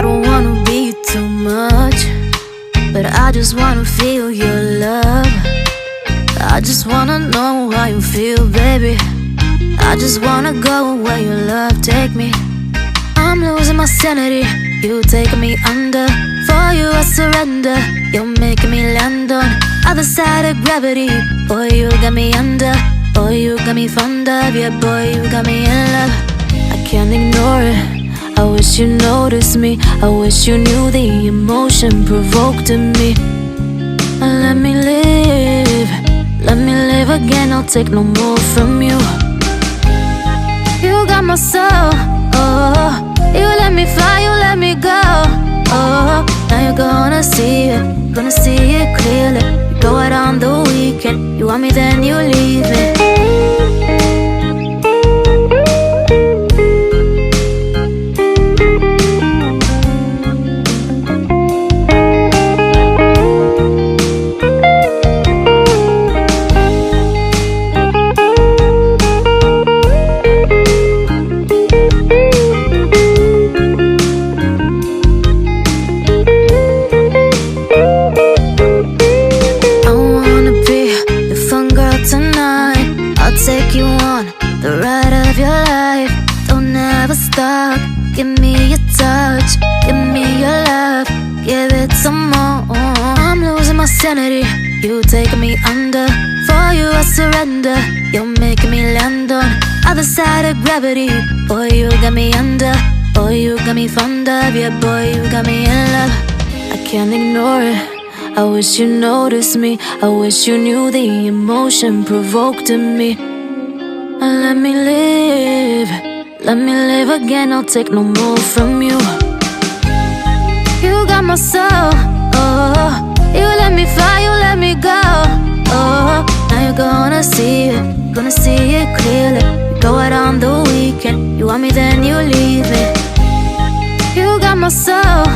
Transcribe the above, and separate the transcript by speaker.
Speaker 1: don't wanna be too much, but I just wanna feel your love. I just wanna know how you feel, baby. I just wanna go where your love take me. I'm losing my sanity, you taking me under. For you I surrender, you're making me land on other side of gravity. Boy, you got me under. Boy, you got me fond of. Yeah, boy, you got me in love. I can't ignore it. I wish you noticed me. I wish you knew the emotion provoked in me. Let me live, let me live again. I'll take no more from you. You got my soul, oh. You let me fly, you let me go, oh. Now you're gonna see it clearly. You go out on the weekend, you want me then you leave me. Take you on the ride of your life. Don't ever stop. Give me your touch, give me your love, give it some more. I'm losing my sanity, you taking me under. For you I surrender, you're making me land on other side of gravity. Boy, you got me under. Boy, you got me fond of. Yeah, boy, you got me in love. I can't ignore it. I wish you noticed me. I wish you knew the emotion provoked in me. Let me live, let me live again. I'll take no more from you. You got my soul, oh. You let me fly, you let me go, oh. Now you're gonna see it clearly. You go out on the weekend, you want me then you leave me. You got my soul,